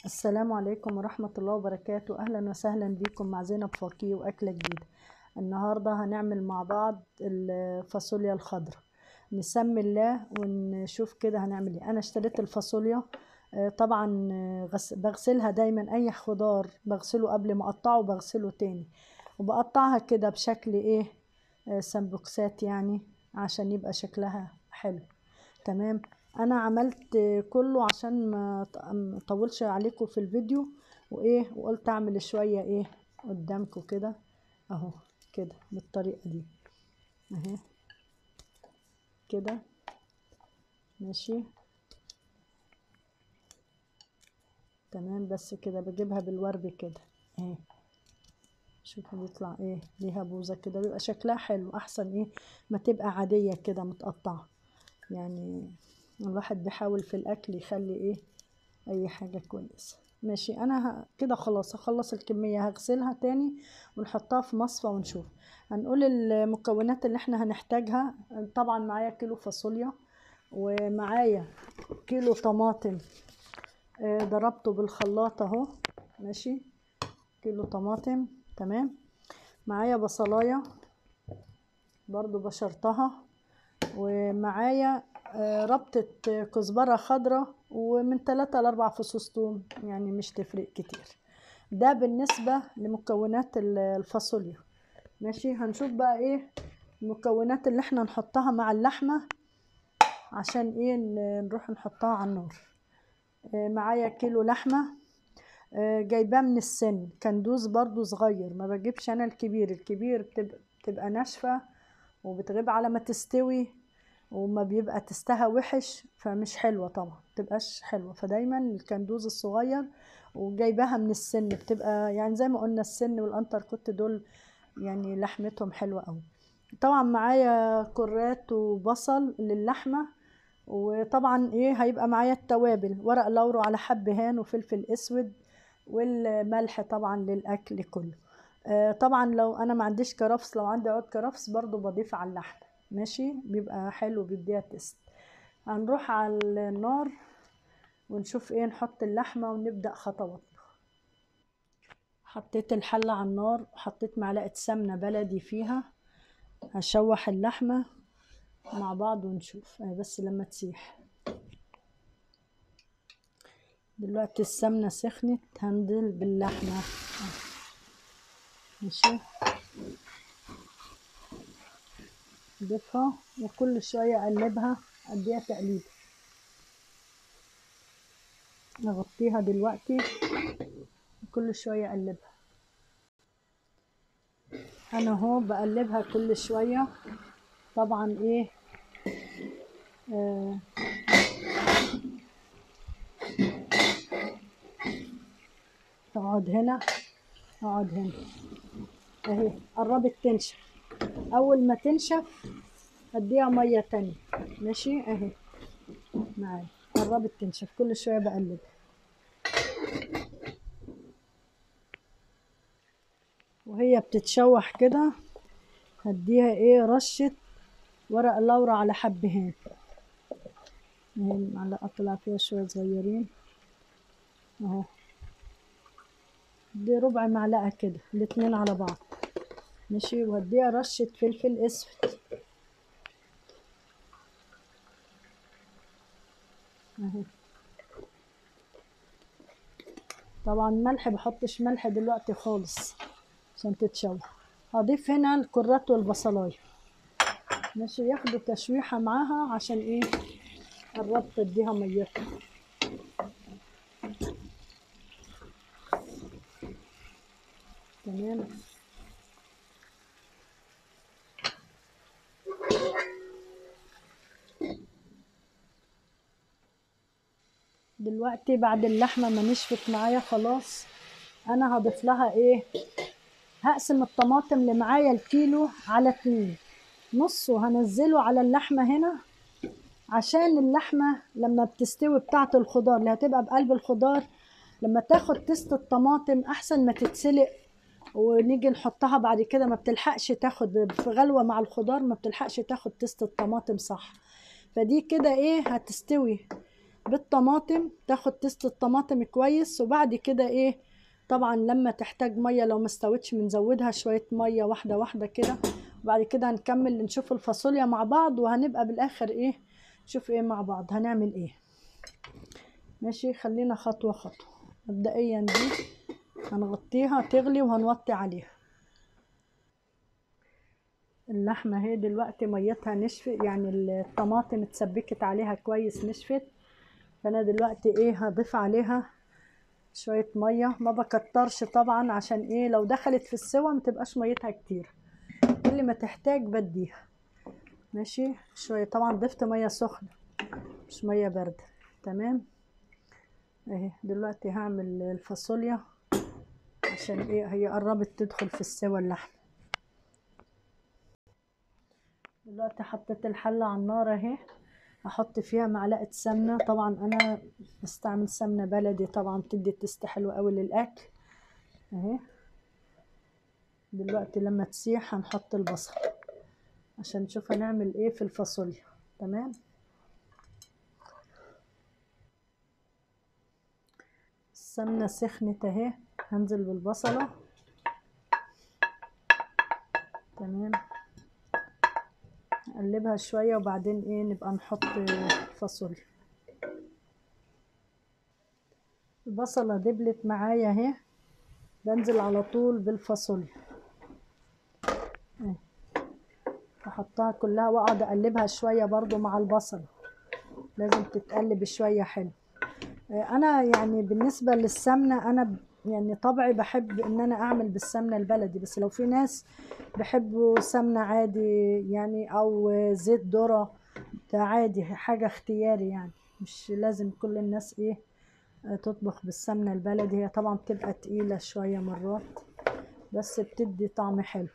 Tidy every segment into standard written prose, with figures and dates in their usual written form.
السلام عليكم ورحمة الله وبركاته. أهلا وسهلا بكم مع زينب فقيه وأكلة جديدة. النهاردة هنعمل مع بعض الفاصوليا الخضراء. نسمي الله ونشوف كده هنعمل ايه. أنا اشتريت الفاصوليا طبعا بغسلها دايما. أي خضار بغسله قبل ما أقطعه بغسله تاني، وبقطعها كده بشكل ايه سمبوكسات يعني عشان يبقى شكلها حلو. تمام. انا عملت كله عشان ما اطولش عليكم في الفيديو وايه، وقلت اعمل شويه ايه قدامكم كده اهو، كده بالطريقه دي اهي كده. ماشي تمام. بس كده بجيبها بالورب كده اهي. شوفوا بيطلع ايه، ليها بوزه كده بيبقى شكلها حلو، احسن ايه ما تبقى عاديه كده متقطعه. يعني الواحد بيحاول في الاكل يخلي ايه اي حاجة كويسة. ماشي. انا كده خلاص هخلص الكمية، هغسلها تاني ونحطها في مصفى ونشوف. هنقول المكونات اللي احنا هنحتاجها. طبعا معايا كيلو فاصوليا، ومعايا كيلو طماطم ضربته بالخلاط اهو. ماشي، كيلو طماطم. تمام. معايا بصلاية برضو بشرتها، ومعايا ربطة كزبرة خضراء، ومن 3 ل4 فصوص ثوم، يعني مش تفرق كتير. ده بالنسبة لمكونات الفاصوليا. ماشي. هنشوف بقى ايه المكونات اللي احنا نحطها مع اللحمة عشان ايه نروح نحطها على النار. معايا كيلو لحمة جايباه من السن، كندوز برضو صغير، ما بجيبش انا الكبير. الكبير بتبقى ناشفة وبتغيب على ما تستوي، وما بيبقى تستها وحش، فمش حلوة طبعا، متبقاش حلوة. فدايما الكندوز الصغير، وجايباها من السن، بتبقى يعني زي ما قلنا السن والانتر كوت دول يعني لحمتهم حلوة قوي. طبعا معايا كرات وبصل للحمة، وطبعا ايه هيبقى معايا التوابل، ورق لورو على حبهان وفلفل اسود، والملح طبعا للاكل كله. طبعا لو انا ما عنديش كرفس، لو عندي عود كرفس برضو بضيف على اللحم. ماشي، بيبقى حلو بيديها تست. هنروح على النار ونشوف ايه، نحط اللحمة ونبدأ خطواتنا. حطيت الحلة على النار وحطيت معلقة سمنة بلدي فيها، هشوح اللحمة مع بعض ونشوف بس لما تسيح. دلوقتي السمنة سخنت، هنزل باللحمة. ماشي، اضيفها وكل شوية اقلبها، اديها تقليب. نغطيها دلوقتي كل شوية اقلبها. انا اهو بقلبها كل شوية. طبعا ايه اقعد هنا، اقعد هنا اهي. قربت تنشف، اول ما تنشف اديها مية تانية. ماشي اهي معايا قربت تنشف، كل شوية بقلبها. وهي بتتشوح كده هديها ايه رشة ورق لورا على حبهان اهي. المعلقة طلع فيها شوية صغيرين اهو، دي ربع معلقة كده، الاتنين على بعض. ماشي، وهديها رشة فلفل اسود اهي. طبعا ملح بحطش ملح دلوقتي خالص عشان تتشوح. هضيف هنا الكرات والبصلايه. ماشي، ياخدوا تشويحه معاها عشان ايه قربت اديها ميتها. تمام. دلوقتي بعد اللحمه ما نشفت معايا خلاص، انا هضيف لها ايه، هقسم الطماطم اللي معايا الكيلو على 2، نصه هنزله على اللحمه هنا، عشان اللحمه لما بتستوي بتاعه الخضار اللي هتبقى بقلب الخضار، لما تاخد تست الطماطم احسن ما تتسلق ونيجي نحطها بعد كده ما بتلحقش تاخد في غلوة مع الخضار، ما بتلحقش تاخد تست الطماطم صح. فدي كده ايه هتستوي بالطماطم، تاخد تست الطماطم كويس. وبعد كده ايه، طبعا لما تحتاج ميه لو ما استوتش بنزودها شويه ميه واحده واحده كده. وبعد كده هنكمل نشوف الفاصوليا مع بعض، وهنبقى بالاخر ايه نشوف ايه مع بعض هنعمل ايه. ماشي، خلينا خطوه خطوه. مبدئيا دي هنغطيها تغلي وهنوطي عليها. اللحمه اهي دلوقتي ميتها نشفت، يعني الطماطم اتسبكت عليها كويس نشفت. فانا دلوقتي ايه هضيف عليها شويه ميه، ما بكترش طبعا عشان ايه لو دخلت في السوا ما تبقاش ميتها كتير، كل ما تحتاج بديها. ماشي، شويه طبعا ضفت ميه سخنه مش ميه بارده. تمام. اهي دلوقتي هعمل الفاصوليا عشان ايه هي قربت تدخل في السوا اللحم. دلوقتي حطيت الحله على النار اهي، هحط فيها معلقه سمنه. طبعا انا بستعمل سمنه بلدي طبعا تدي تست حلو قوي للاكل. اهي دلوقتي لما تسيح هنحط البصل عشان نشوف هنعمل ايه في الفاصوليا. تمام. السمنه سخنت اهي، هنزل بالبصله. تمام، نقلبها شويه وبعدين ايه نبقى نحط الفاصوليا. البصله دبلت معايا اهي، بنزل على طول بالفاصوليا اهي، احطها كلها واقعد اقلبها شويه برضو مع البصله، لازم تتقلب شويه حلو. انا يعني بالنسبه للسمنه انا يعني طبعي بحب ان انا اعمل بالسمنه البلدي، بس لو في ناس بيحبوا سمنه عادي يعني او زيت ذره، ده عادي، حاجه اختياري يعني، مش لازم كل الناس ايه تطبخ بالسمنه البلدي. هي طبعا بتبقى تقيله شويه مرات بس بتدي طعم حلو.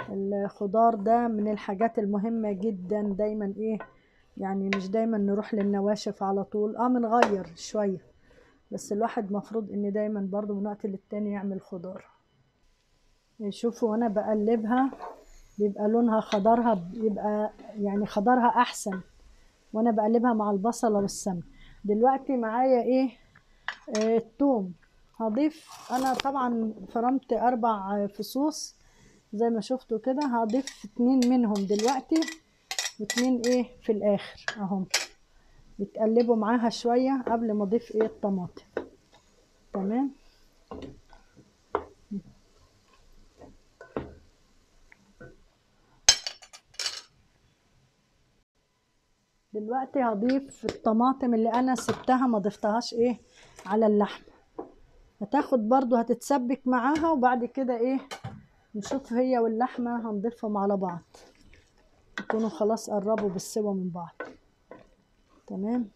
الخضار ده من الحاجات المهمه جدا دايما ايه، يعني مش دايما نروح للنواشف على طول، بنغير شويه، بس الواحد مفروض ان دايما برضو من وقت للتاني يعمل خضار. شوفوا وانا بقلبها بيبقى لونها خضارها بيبقى يعني خضارها احسن وانا بقلبها مع البصلة والسمن. دلوقتي معايا ايه الثوم. هضيف انا طبعا فرمت 4 فصوص زي ما شفتوا كده، هضيف 2 منهم دلوقتي و2 ايه في الاخر اهم، بتقلبوا معاها شوية قبل ما اضيف ايه الطماطم. تمام. دلوقتي هضيف الطماطم اللي انا سبتها ما ضفتهاش ايه على اللحم، هتاخد برضو هتتسبك معاها وبعد كده ايه نشوف هي واللحمة هنضيفهم على بعض يكونوا خلاص قربوا بالسوا من بعض. تمام.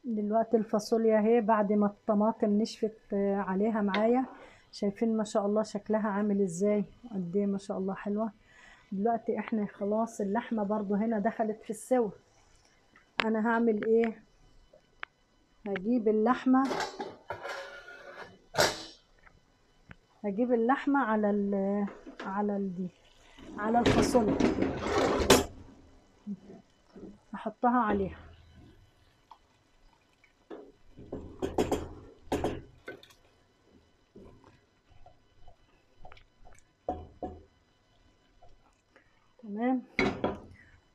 دلوقتي الفاصوليا اهي بعد ما الطماطم نشفت عليها معايا، شايفين ما شاء الله شكلها عامل ازاي، قد ايه ما شاء الله حلوة. دلوقتي احنا خلاص اللحمة برضو هنا دخلت في السوا. انا هعمل ايه، هجيب اللحمة على دي على الفاصوليا احطها عليها. تمام.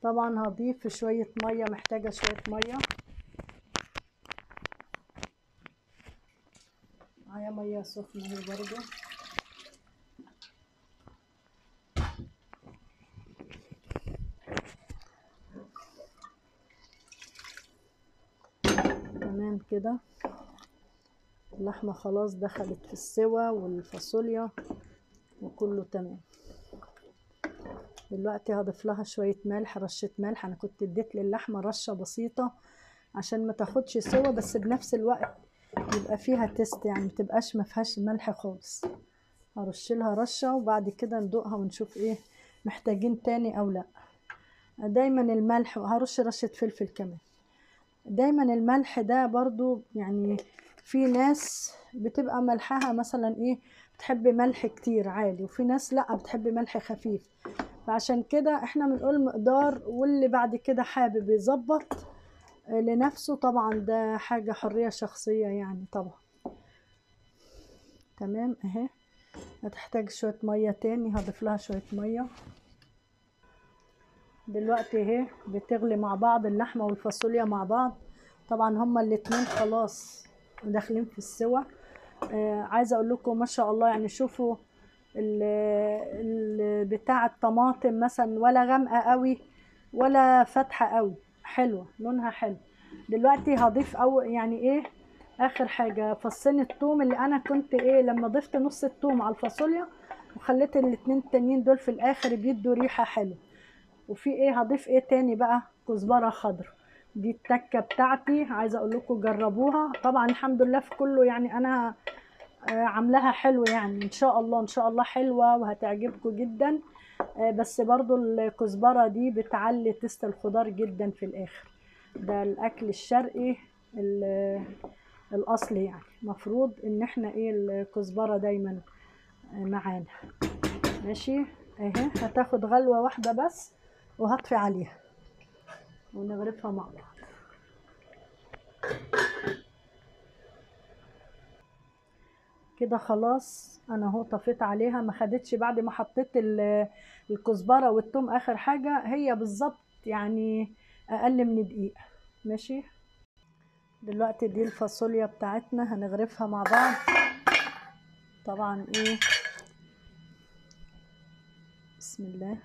طبعا هضيف شوية مية، محتاجة شوية مية، معايا مية سخنة اهي برضو. تمام كده، اللحمة خلاص دخلت في السوا والفاصوليا وكله تمام. دلوقتي هضيف لها شوية ملح، رشة ملح، انا كنت اديت للحمة رشة بسيطة عشان ما تاخدش سوا بس بنفس الوقت يبقى فيها تيست، يعني متبقاش ما فيهاش ملح خالص. هرش لها رشة وبعد كده ندوقها ونشوف ايه محتاجين تاني او لا. دايما الملح، وهرش رشة فلفل كمان. دايما الملح ده برضو يعني في ناس بتبقى ملحها مثلا ايه بتحب ملح كتير عالي، وفي ناس لا بتحب ملح خفيف. فعشان كده احنا بنقول مقدار، واللي بعد كده حابب يظبط لنفسه طبعا ده حاجة حرية شخصية يعني طبعا. تمام اهي. هتحتاج شوية مية تاني، هضيف لها شوية مية. دلوقتي اهي بتغلي مع بعض اللحمة والفاصوليا مع بعض. طبعا هما الاتنين خلاص داخلين في السوا. عايزة اقول لكم ما شاء الله يعني شوفوا بتاع الطماطم مثلا ولا غامقة قوي ولا فاتحة قوي، حلوة لونها حلو. دلوقتي هضيف يعني ايه اخر حاجة فصين الثوم، اللي انا كنت ايه لما ضفت نص الثوم على الفاصوليا وخليت الاتنين التانيين دول في الاخر بيدوا ريحة حلوة. وفي ايه هضيف ايه تاني بقى؟ كزبرة خضراء. دي التكة بتاعتي، عايزة اقول لكم جربوها. طبعا الحمد لله في كله يعني انا عاملاها حلو يعني، ان شاء الله ان شاء الله حلوة وهتعجبكم جدا. بس برضو الكزبرة دي بتعلي تست الخضار جدا في الاخر. ده الاكل الشرقي الاصلي يعني، مفروض ان احنا ايه الكزبرة دايما معانا. ماشي اهي. هتاخد غلوة واحدة بس وهطفي عليها ونغرفها مع بعض. كده خلاص انا اهو طفيت عليها، ما خدتش بعد ما حطيت الكزبره والثوم اخر حاجه، هي بالظبط يعني اقل من دقيقه. ماشي. دلوقتي دي الفاصوليا بتاعتنا هنغرفها مع بعض. طبعا ايه بسم الله.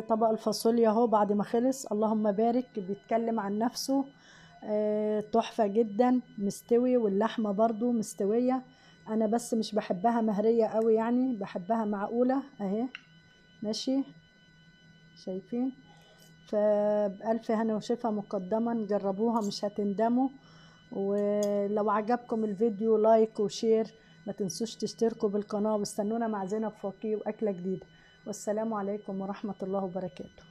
طبق الفاصوليا اهو بعد ما خلص، اللهم بارك، بيتكلم عن نفسه. تحفة جدا، مستوي واللحمة برضو مستوية. انا بس مش بحبها مهرية قوي يعني، بحبها معقولة اهي. ماشي شايفين؟ فبألف هنا وشفا مقدما، جربوها مش هتندموا. ولو عجبكم الفيديو لايك وشير، ما تنسوش تشتركوا بالقناة واستنونا مع زينب فوقي وأكلة جديدة. والسلام عليكم ورحمة الله وبركاته.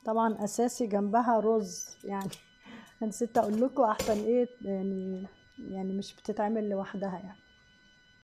طبعا أساسي جنبها رز يعني نسيت أقول لكم أحسن إيه يعني، يعني مش بتتعمل لوحدها يعني.